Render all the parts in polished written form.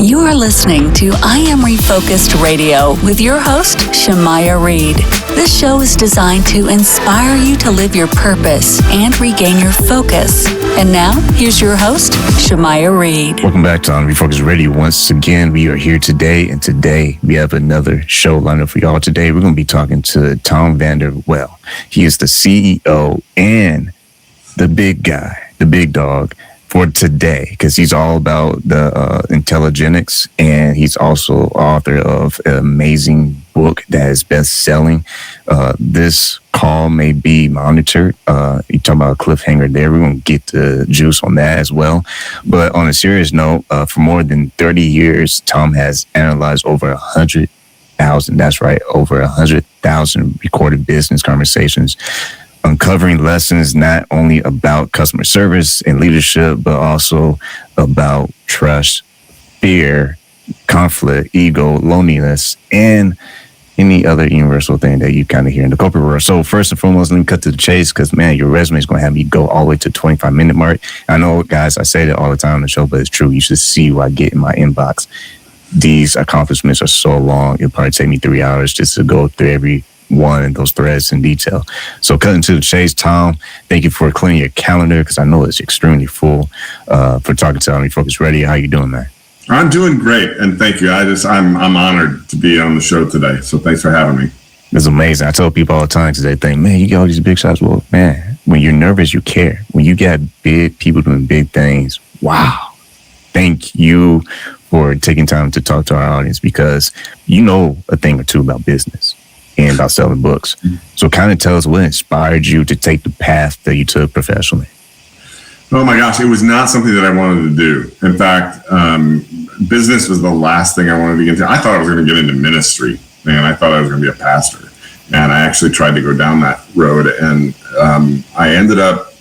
You are listening to I Am Refocused Radio with your host, Shamaya Reed. This show is designed to inspire you to live your purpose and regain your focus. And now, here's your host, Shamaya Reed. Welcome back to I Am Refocused Radio. Once again, we are here today, and today we have another show lined up for y'all. Today, we're going to be talking to Tom Vanderwell. He is the CEO and the big guy, the big dog for today, because he's all about the intelligenics, and he's also author of an amazing book that is best-selling. This call may be monitored. You talking about a cliffhanger there. We're going to get the juice on that as well. But on a serious note, for more than 30 years, Tom has analyzed over 100,000, that's right, over 100,000 recorded business conversations, uncovering lessons not only about customer service and leadership, but also about trust, fear, conflict, ego, loneliness, and any other universal thing that you kind of hear in the corporate world. So first and foremost, let me cut to the chase, because, man, your resume is going to have me go all the way to 25-minute mark. I know, guys, I say that all the time on the show, but it's true. You should see what I get in my inbox. These accomplishments are so long. It'll probably take me 3 hours just to go through every one of those threads in detail. So cutting to the chase, Tom, thank you for clearing your calendar, because I know it's extremely full, for talking to I Am Refocused Radio. How you doing, man? I'm doing great, and thank you. I'm honored to be on the show today. So thanks for having me. It's amazing. I tell people all the time, because they think, man, you get all these big shots. Well, man, when you're nervous, you care. When you got big people doing big things, wow. Thank you for taking time to talk to our audience, because you know a thing or two about business and about selling books. So kind of tell us what inspired you to take the path that you took professionally. Oh my gosh, it was not something that I wanted to do. In fact, business was the last thing I wanted to get into. I thought I was going to get into ministry, and I thought I was going to be a pastor. And I actually tried to go down that road, and I ended up,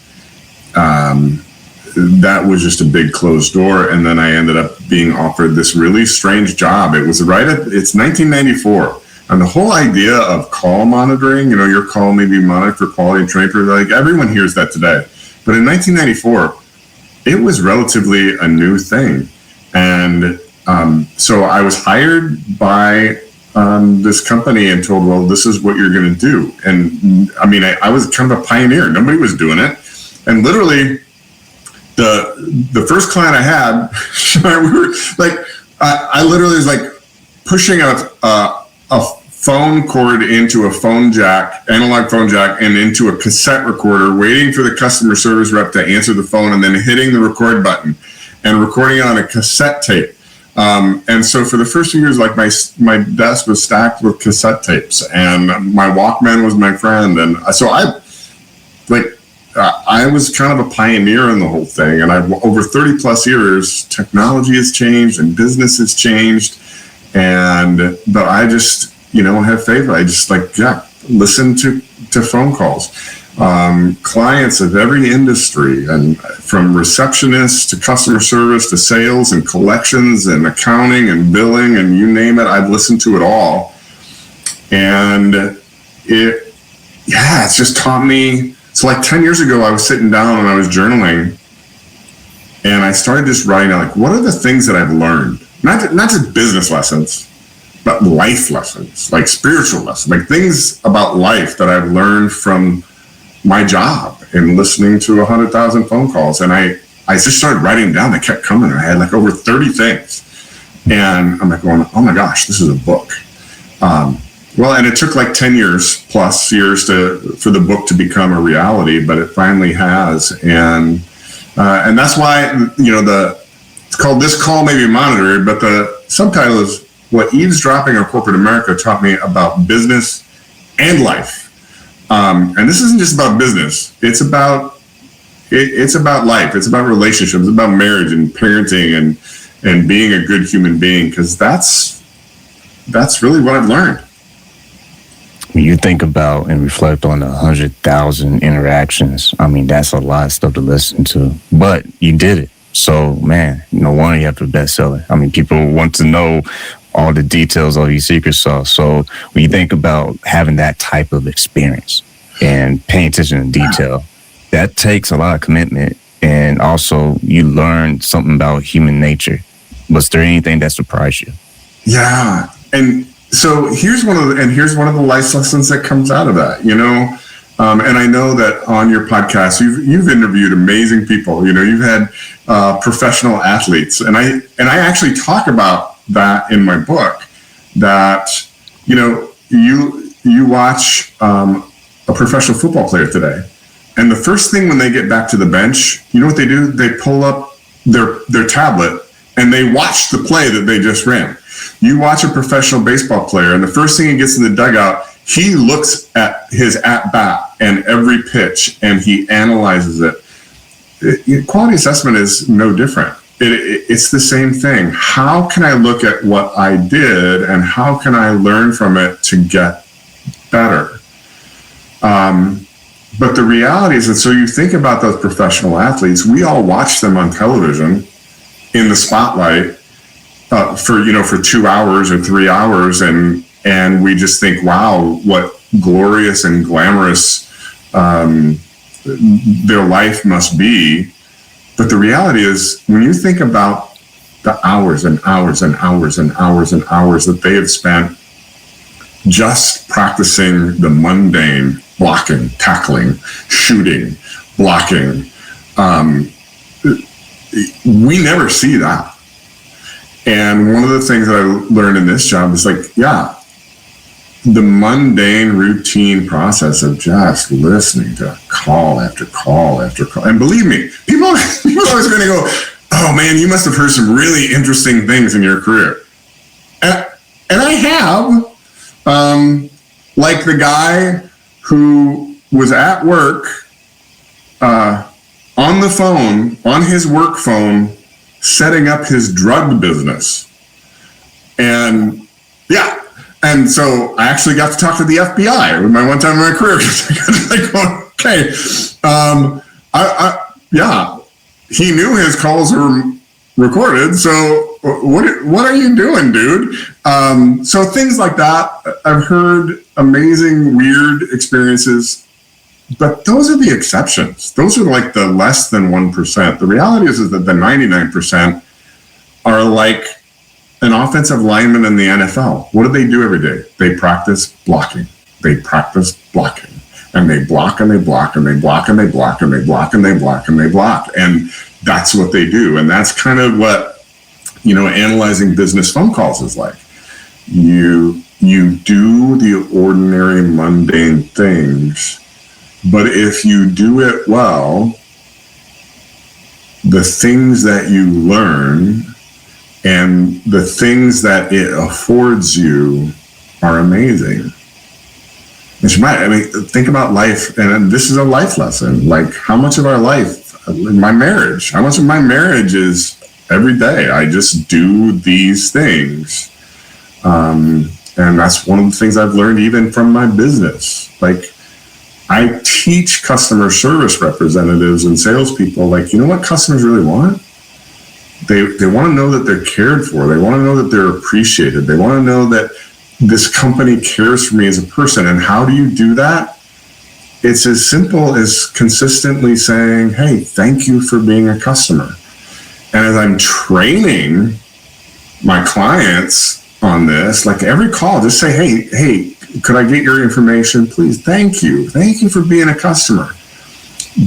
that was just a big closed door. And then I ended up being offered this really strange job. It's 1994. And the whole idea of call monitoring, your call may be monitored for quality and training, like everyone hears that today. But in 1994, it was relatively a new thing. And so I was hired by this company and told, well, this is what you're going to do. And I mean, I was kind of a pioneer. Nobody was doing it. And literally, the first client I had, we were like, I literally was like pushing a phone cord into a phone jack, analog phone jack, and into a cassette recorder, waiting for the customer service rep to answer the phone, and then hitting the record button and recording it on a cassette tape. And so for the first few years, like my desk was stacked with cassette tapes, and my Walkman was my friend. And so I was kind of a pioneer in the whole thing. And over 30 plus years, technology has changed and business has changed. But I just, have faith. I just listen to phone calls. Clients of every industry, and from receptionists to customer service to sales and collections and accounting and billing and you name it, I've listened to it all. And it's just taught me. So like 10 years ago, I was sitting down and I was journaling, and I started just writing out, what are the things that I've learned? Not just business lessons, but life lessons, like spiritual lessons, like things about life that I've learned from my job and listening to 100,000 phone calls. And I just started writing them down. They kept coming. I had like over 30 things. And I'm like going, oh my gosh, this is a book. And it took like 10 years plus for the book to become a reality, but it finally has. And that's why, it's called This Call May Be Monitored, but the subtitle is What Eavesdropping on Corporate America Taught Me About Business and Life. And this isn't just about business. It's about life. It's about relationships. It's about marriage and parenting and being a good human being, because that's really what I've learned. When you think about and reflect on the 100,000 interactions, I mean, that's a lot of stuff to listen to, but you did it. So, man, no wonder you have to be a bestseller. I mean, people want to know all the details of your secret sauce. So when you think about having that type of experience and paying attention to detail, that takes a lot of commitment. And also you learn something about human nature Was there anything that surprised you? Yeah. And so here's one of the life lessons that comes out of that, and I know that on your podcast, you've interviewed amazing people. You've had professional athletes, and I actually talk about that in my book. That you watch a professional football player today, and the first thing when they get back to the bench, you know what they do? They pull up their tablet and they watch the play that they just ran. You watch a professional baseball player, and the first thing he gets in the dugout, he looks at his at-bat and every pitch, and he analyzes it. Quality assessment is no different. It's the same thing. How can I look at what I did, and how can I learn from it to get better? But the reality is that, so you think about those professional athletes, we all watch them on television in the spotlight for 2 hours or 3 hours, and we just think, wow, what glorious and glamorous their life must be. But the reality is, when you think about the hours and hours and hours and hours and hours that they have spent just practicing the mundane, blocking, tackling, shooting, blocking, we never see that. And one of the things that I learned in this job is the mundane routine process of just listening to call after call after call. And believe me, people are always going to go, oh man, you must have heard some really interesting things in your career. And I have, like the guy who was at work on the phone, on his work phone, setting up his drug business. And and so I actually got to talk to the FBI with my one time in my career. He knew his calls were recorded. So what are you doing, dude? So things like that. I've heard amazing, weird experiences, but those are the exceptions. Those are like the less than 1%. The reality is that the 99% are like an offensive lineman in the NFL. What do they do every day? They practice blocking. They practice blocking. And they block and they block and they block and they block and they block and they block and they block. And that's what they do. And that's kind of what, analyzing business phone calls is like. You do the ordinary, mundane things, but if you do it well, the things that you learn and the things that it affords you are amazing. Think about life, and this is a life lesson. Like, how much of our life, how much of my marriage is every day I just do these things. And that's one of the things I've learned even from my business. Like, I teach customer service representatives and salespeople, what customers really want? They want to know that they're cared for. They want to know that they're appreciated. They want to know that this company cares for me as a person. And how do you do that? It's as simple as consistently saying, hey, thank you for being a customer. And as I'm training my clients on this, like every call, just say, hey, could I get your information, please? Thank you. Thank you for being a customer.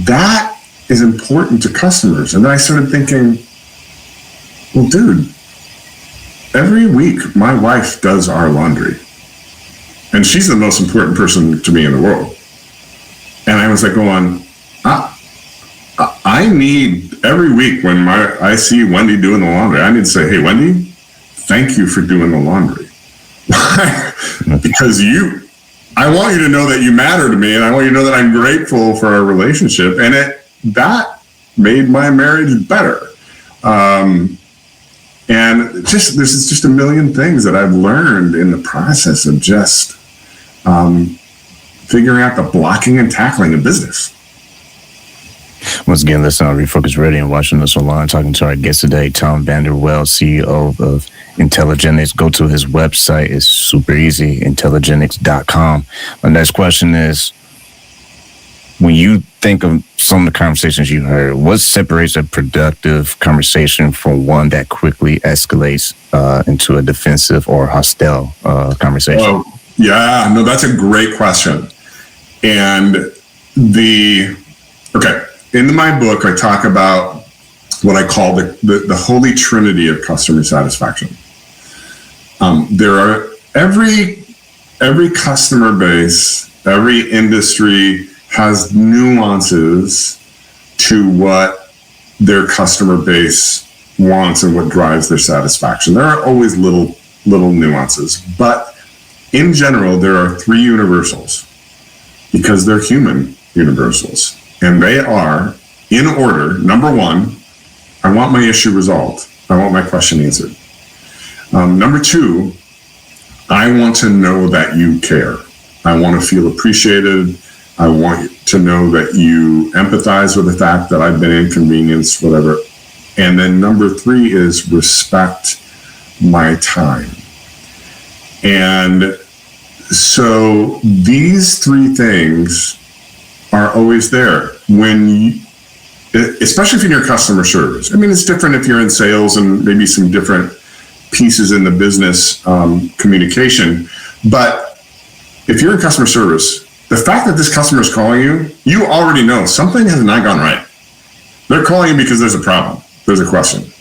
That is important to customers. And then I started thinking, well, dude, every week my wife does our laundry. And she's the most important person to me in the world. And I was like I need every week when I see Wendy doing the laundry, I need to say, hey, Wendy, thank you for doing the laundry. Because I want you to know that you matter to me, and I want you to know that I'm grateful for our relationship. And that made my marriage better. And there's just a million things that I've learned in the process of just figuring out the blocking and tackling of business. Once again, listen on Refocused Radio and watching us online, talking to our guest today, Tom Vanderwell, CEO of Intelligenics. Go to his website. It's super easy, intelligenics.com. My next question is, when you think of some of the conversations you heard, what separates a productive conversation from one that quickly escalates into a defensive or hostile conversation? Oh, yeah, no, that's a great question. And in my book, I talk about what I call the holy trinity of customer satisfaction. There are every customer base, every industry has nuances to what their customer base wants and what drives their satisfaction. There are always little nuances, but in general, there are three universals because they're human universals. And they are, in order, number one, I want my issue resolved. I want my question answered. Number two, I want to know that you care. I want to feel appreciated. I want to know that you empathize with the fact that I've been inconvenienced, whatever. And then number three is respect my time. And so these three things are always there especially if you're in customer service. I mean, it's different if you're in sales and maybe some different pieces in the business communication. But if you're in customer service, the fact that this customer is calling you, you already know something has not gone right. They're calling you because there's a problem. There's a question.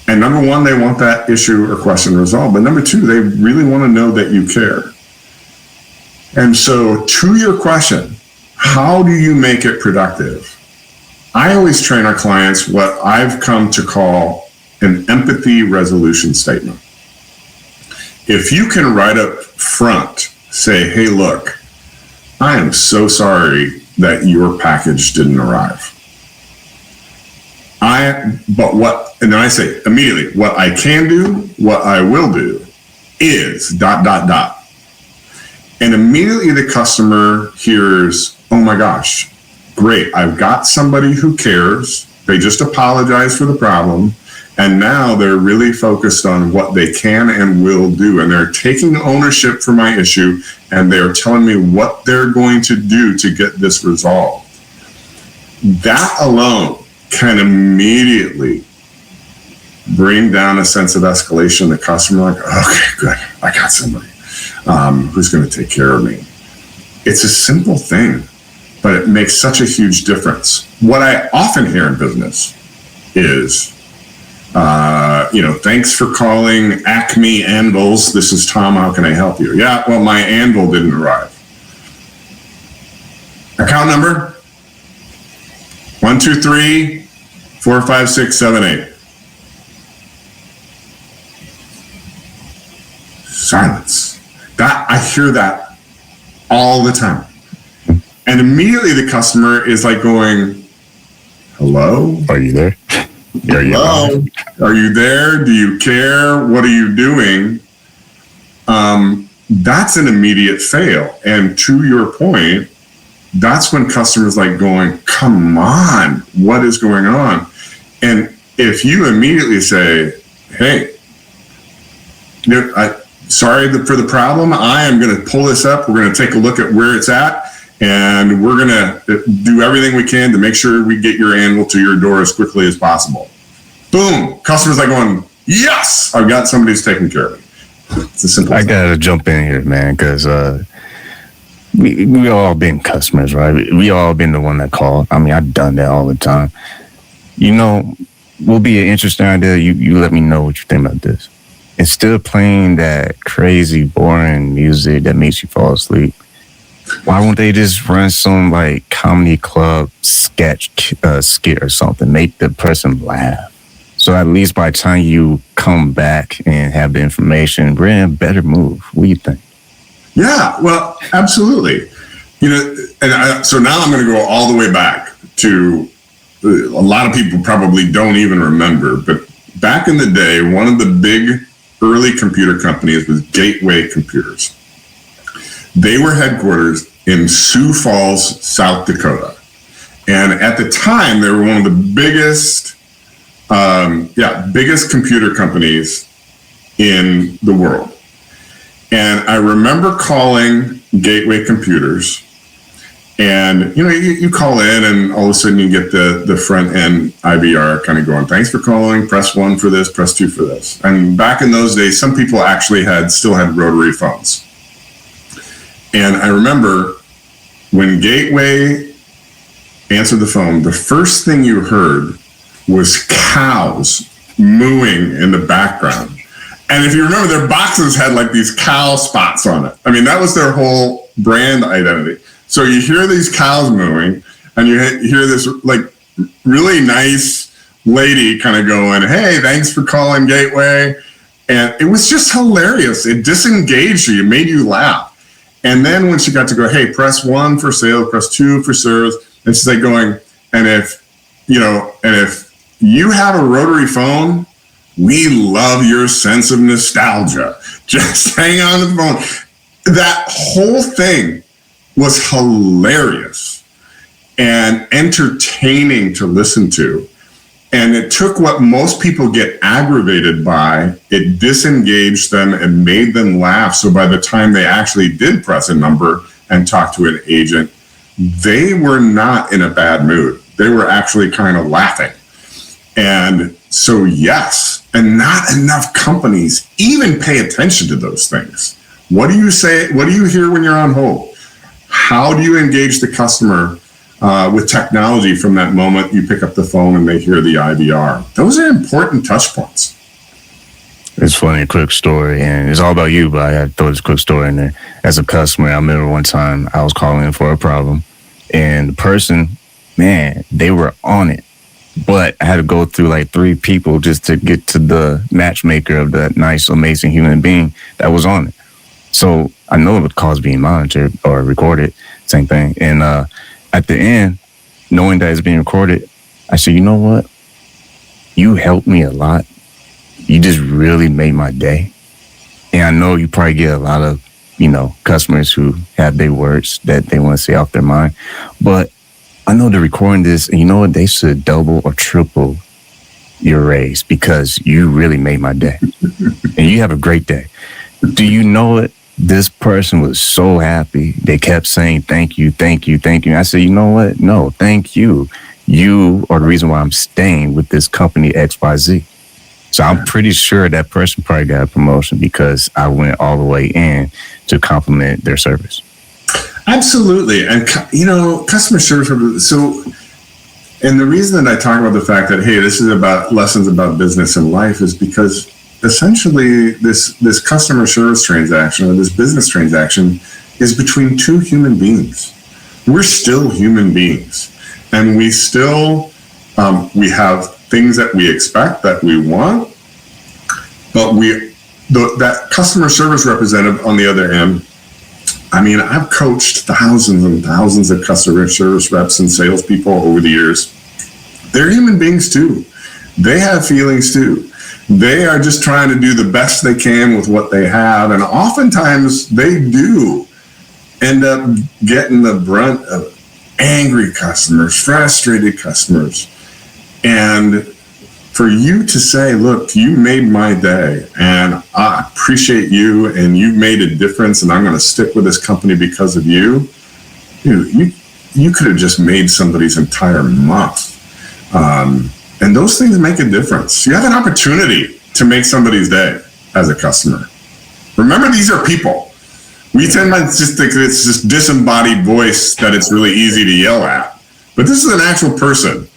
And number one, they want that issue or question resolved. But number two, they really want to know that you care. And so to your question, how do you make it productive? I always train our clients what I've come to call an empathy resolution statement. If you can right up front say, hey, look, I am so sorry that your package didn't arrive. And then I say immediately, what I can do, what I will do is ... And immediately the customer hears, oh my gosh, great, I've got somebody who cares. They just apologized for the problem. And now they're really focused on what they can and will do. And they're taking ownership for my issue. And they're telling me what they're going to do to get this resolved. That alone can immediately bring down a sense of escalation. The customer like, okay, good, I got somebody who's going to take care of me. It's a simple thing, but it makes such a huge difference. What I often hear in business is, thanks for calling Acme Anvils. This is Tom. How can I help you? Yeah, well, my anvil didn't arrive. Account number? 1, 2, 3, 4, 5, 6, 7, 8. Silence. I hear that all the time. And immediately the customer is like going, hello? Are you there? Hello? Are you there? Do you care? What are you doing? That's an immediate fail. And to your point, that's when customers like going, come on, what is going on? And if you immediately say, hey, sorry for the problem. I am going to pull this up. We're going to take a look at where it's at. And we're going to do everything we can to make sure we get your anvil to your door as quickly as possible. Boom. Customers like going, yes, I've got somebody who's taking care of me. It's a simple thing. I got to jump in here, man, because we all been customers, right? We all been the one that called. I mean, I've done that all the time. Will be an interesting idea. You let me know what you think about this. Instead of playing that crazy, boring music that makes you fall asleep, why won't they just run some like comedy club skit or something? Make the person laugh. So at least by the time you come back and have the information, we're in a better mood. What do you think? Yeah, well, absolutely. So now I'm going to go all the way back to a lot of people probably don't even remember, but back in the day, one of the big early computer companies was Gateway Computers. They were headquarters in Sioux Falls, South Dakota. And at the time, they were one of the biggest computer companies in the world. And I remember calling Gateway Computers And, you call in and all of a sudden you get the front end IVR kind of going, thanks for calling, press 1 for this, press 2 for this. And back in those days, some people actually still had rotary phones. And I remember when Gateway answered the phone, the first thing you heard was cows mooing in the background. And if you remember, their boxes had like these cow spots on it. I mean, that was their whole brand identity. So you hear these cows mooing, and you hear this like really nice lady kind of going, hey, thanks for calling Gateway. And it was just hilarious. It disengaged you. It made you laugh. And then when she got to go, hey, press 1 for sales, press 2 for service. And she's like going, and if you have a rotary phone, we love your sense of nostalgia. Just hang on to the phone. That whole thing was hilarious and entertaining to listen to. And it took what most people get aggravated by, it disengaged them and made them laugh. So by the time they actually did press a number and talk to an agent, they were not in a bad mood. They were actually kind of laughing. And so, yes, and not enough companies even pay attention to those things. What do you say? What do you hear when you're on hold? How do you engage the customer with technology from that moment you pick up the phone and they hear the IVR? Those are important touch points. It's funny, a quick story, and it's all about you, but I had to throw this quick story in there. As a customer, I remember one time I was calling in for a problem, and the person, man, they were on it. But I had to go through like 3 people just to get to the matchmaker of that nice, amazing human being that was on it. So I know the call's being monitored or recorded, same thing. And at the end, knowing that it's being recorded, I said, you know what? You helped me a lot. You just really made my day. And I know you probably get a lot of, customers who have their words that they want to say off their mind. But I know they're recording this, and you know what? They should double or triple your raise because you really made my day. And you have a great day. Do you know it? This person was so happy. They kept saying, thank you, thank you, thank you. And I said, you know what? No, thank you. You are the reason why I'm staying with this company XYZ. So I'm pretty sure that person probably got a promotion because I went all the way in to compliment their service. Absolutely. And, customer service. So, and the reason that I talk about the fact that, hey, this is about lessons about business and life is because essentially this customer service transaction or this business transaction is between 2 human beings. We're still human beings, and we still, we have things that we expect, that we want, but that customer service representative on the other end, I mean, I've coached thousands and thousands of customer service reps and salespeople over the years. They're human beings too. They have feelings too. They are just trying to do the best they can with what they have. And oftentimes they do end up getting the brunt of angry customers, frustrated customers. And for you to say, look, you made my day and I appreciate you and you made a difference and I'm going to stick with this company because of you. You could have just made somebody's entire month. And those things make a difference. You have an opportunity to make somebody's day as a customer. Remember, these are people. We tend to just think it's this disembodied voice that it's really easy to yell at. But this is an actual person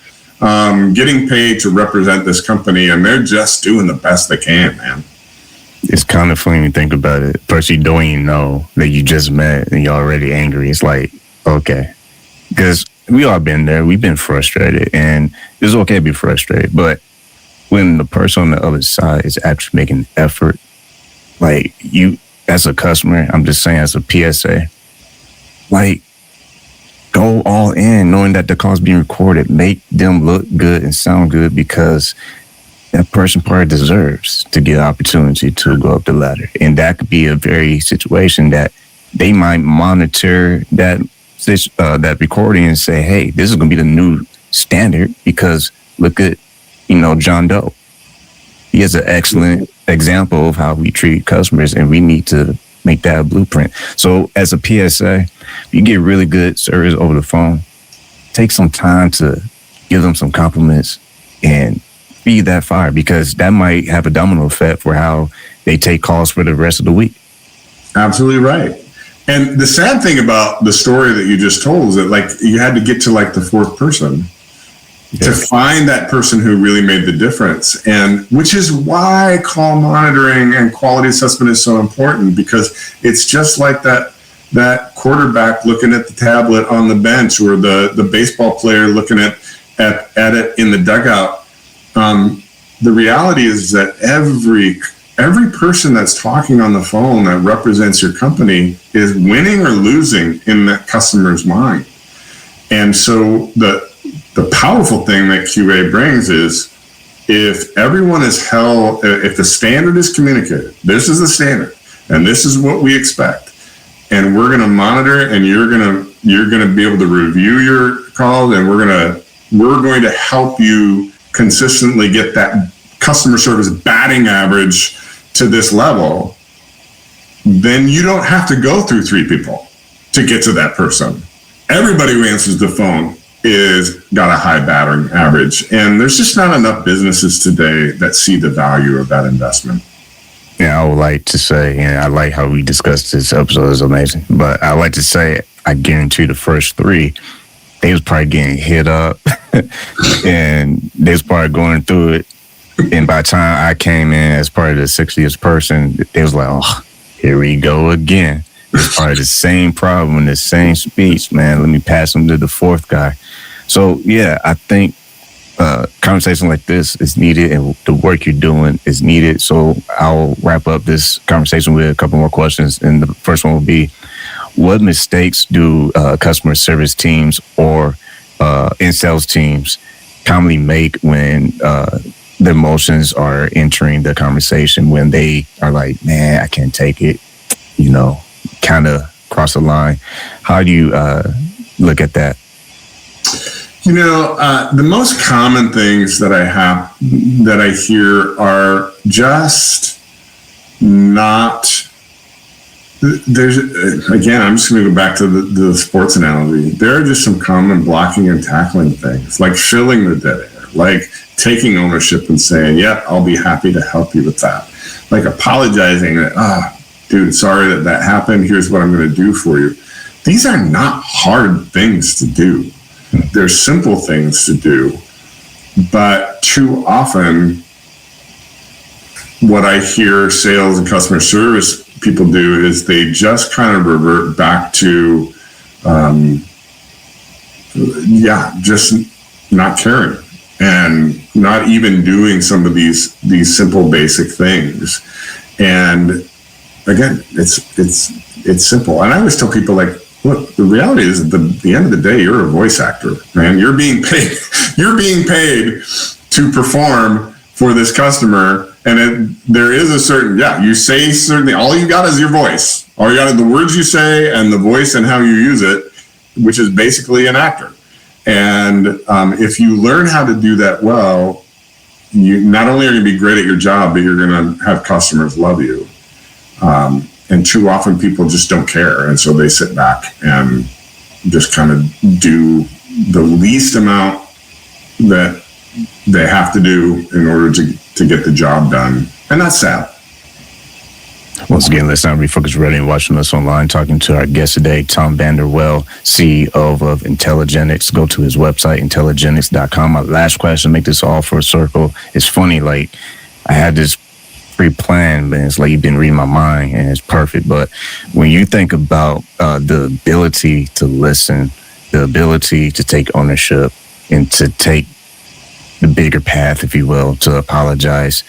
getting paid to represent this company, and they're just doing the best they can, man. It's kind of funny when you think about it. Person you don't even know that you just met and you're already angry. It's like, okay. Because we all been there. We've been frustrated, and it's okay to be frustrated. But when the person on the other side is actually making an effort, like you, as a customer, I'm just saying as a PSA, like, go all in knowing that the call's being recorded. Make them look good and sound good because that person probably deserves to get an opportunity to go up the ladder. And that could be a very situation that they might monitor that recording and say, hey, this is going to be the new standard because look at, John Doe. He has an excellent example of how we treat customers, and we need to make that a blueprint. So as a PSA, if you get really good service over the phone, take some time to give them some compliments and feed that fire, because that might have a domino effect for how they take calls for the rest of the week. Absolutely right. And the sad thing about the story that you just told is that, like, you had to get to like the fourth person to find that person who really made the difference. And which is why call monitoring and quality assessment is so important, because it's just like that quarterback looking at the tablet on the bench, or the baseball player looking at it in the dugout. The reality is that every person that's talking on the phone that represents your company is winning or losing in that customer's mind. And so the powerful thing that QA brings is, if everyone is held, if the standard is communicated, this is the standard and this is what we expect, and we're going to monitor, and you're going to be able to review your calls, and we're going to help you consistently get that customer service batting average to this level, then you don't have to go through three people to get to that person. Everybody who answers the phone is got a high batting average, and there's just not enough businesses today that see the value of that investment. Yeah, I would like to say, and I like how we discussed this episode, is amazing, but I like to say, I guarantee the first three, they was probably getting hit up and they was probably going through it. And by the time I came in as part of the 60th person, they was like, oh, here we go again. It's probably the same problem, the same speech, man. Let me pass them to the fourth guy. So, yeah, I think conversation like this is needed, and the work you're doing is needed. So I'll wrap up this conversation with a couple more questions. And the first one will be, what mistakes do customer service teams or in sales teams commonly make when the emotions are entering the conversation, when they are like, man, I can't take it, kind of cross the line? How do you look at that? The most common things that I hear are just not, again, I'm just going to go back to the sports analogy. There are just some common blocking and tackling things, like filling the dead air, like taking ownership and saying, yeah, I'll be happy to help you with that. Like apologizing that, dude, sorry that happened. Here's what I'm going to do for you. These are not hard things to do. They're simple things to do. But too often, what I hear sales and customer service people do is they just kind of revert back to, just not caring and not even doing some of these simple basic things. And again, it's simple. And I always tell people, like, look, the reality is at the end of the day, you're a voice actor, man. You're being paid to perform for this customer. And there is a certain, you say certainly, all you got is your voice. All you got is the words you say and the voice and how you use it, which is basically an actor. And if you learn how to do that well, you not only are going to be great at your job, but you're going to have customers love you. And too often people just don't care. And so they sit back and just kind of do the least amount that they have to do in order to get the job done. And that's sad. Once again, let's not refocus radio and watching us online, talking to our guest today, Tom Vanderwell, CEO of Intelligenics. Go to his website, intelligenics.com. My last question, make this all for a circle. It's funny, like, I had this pre-planned, but it's like you've been reading my mind, and it's perfect. But when you think about the ability to listen, the ability to take ownership, and to take the bigger path, if you will, to apologize,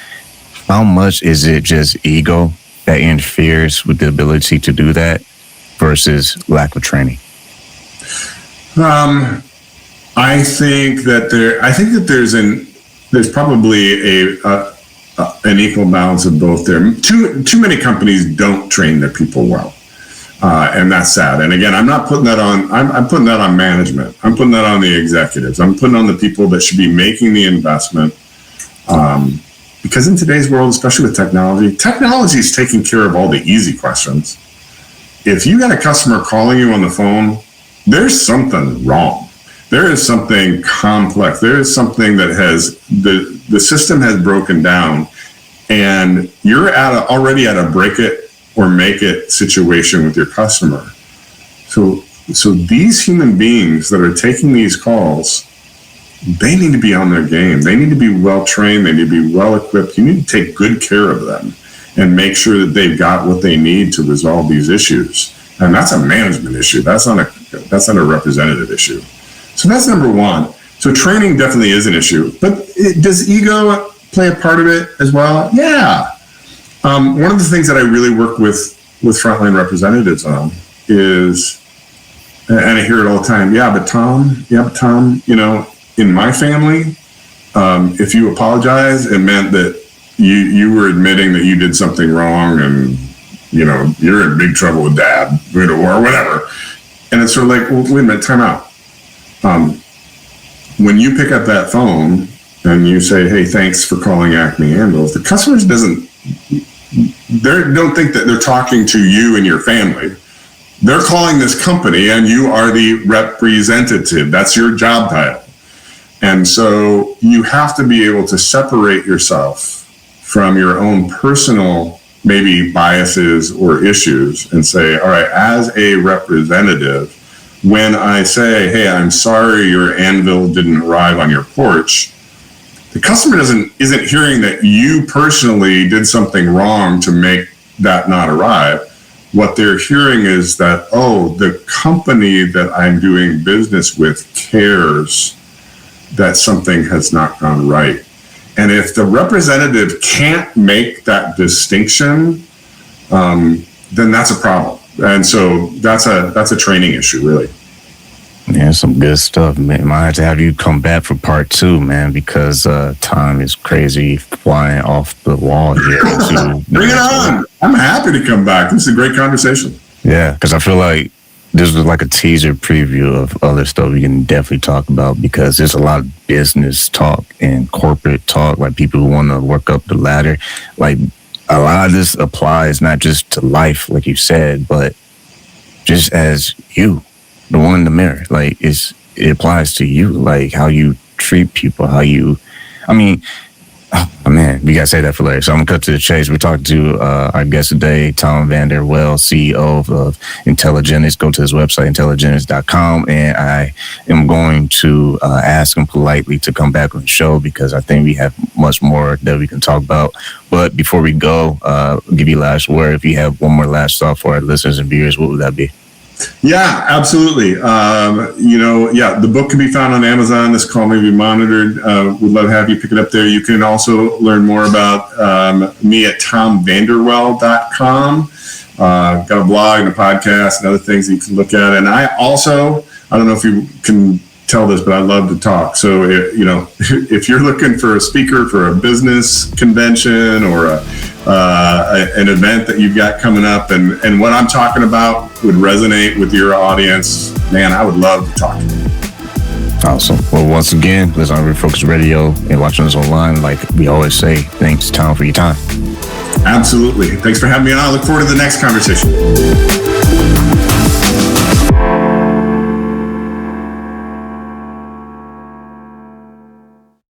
how much is it just ego that interferes with the ability to do that versus lack of training? I think that there's probably an equal balance of both there. Too many companies don't train their people well, and that's sad. And again, I'm not putting that on. I'm putting that on management. I'm putting that on the executives. I'm putting on the people that should be making the investment. Because in today's world, especially with technology is taking care of all the easy questions. if you got a customer calling you on the phone, there's something wrong. There is something complex. There is something that has, the system has broken down, and you're already at a break it or make it situation with your customer. So these human beings that are taking these calls, they need to be on their game. They need to be well trained. They need to be well equipped. You need to take good care of them and make sure that they've got what they need to resolve these issues. And that's a management issue. That's not a representative issue. So that's number one. So training definitely is an issue. But does ego play a part of it as well? Yeah. One of the things that I really work with frontline representatives on is, and I hear it all the time, yeah, but Tom, you know, in my family, if you apologize, it meant that you were admitting that you did something wrong, and you know you're in big trouble with Dad, or whatever. And it's sort of like, well, wait a minute, time out. When you pick up that phone and you say, "Hey, thanks for calling Acme Handles," the customers don't think that they're talking to you and your family. They're calling this company, and you are the representative. That's your job title. And so you have to be able to separate yourself from your own personal, maybe biases or issues, and say, all right, as a representative, when I say, hey, I'm sorry your anvil didn't arrive on your porch, the customer isn't hearing that you personally did something wrong to make that not arrive. What they're hearing is that, oh, the company that I'm doing business with cares that something has not gone right. And if the representative can't make that distinction, then that's a problem. And so that's a training issue, really. Yeah, some good stuff, man. Might have to have you come back for part 2, man, because time is crazy flying off the wall here. Bring it on. I'm happy to come back. This is a great conversation. Yeah, because I feel like this was like a teaser preview of other stuff we can definitely talk about, because there's a lot of business talk and corporate talk, like people who want to work up the ladder. Like a lot of this applies not just to life, like you said, but just as you, the one in the mirror. Like it applies to you, like how you treat people, oh man, we gotta say that for later. So I'm gonna cut to the chase. We're talking to our guest today, Tom Vander Well, CEO of Intelligenics. Go to his website, intelligenics.com, and I am going to ask him politely to come back on the show, because I think we have much more that we can talk about. But before we go, I'll give you last word. If you have one more last thought for our listeners and viewers, what would that be? Yeah, absolutely. The book can be found on Amazon. This Call May Be Monitored. We'd love to have you pick it up there. You can also learn more about me at tomvanderwell.com. Got a blog and a podcast and other things that you can look at. And I don't know if you can tell this, but I love to talk. So, if you're looking for a speaker for a business convention or an event that you've got coming up, and what I'm talking about would resonate with your audience, man, I would love to talk to you. Awesome. Well, once again, listen on Refocused Radio and watching us online. Like we always say, thanks, Tom, for your time. Absolutely. Thanks for having me on. I look forward to the next conversation.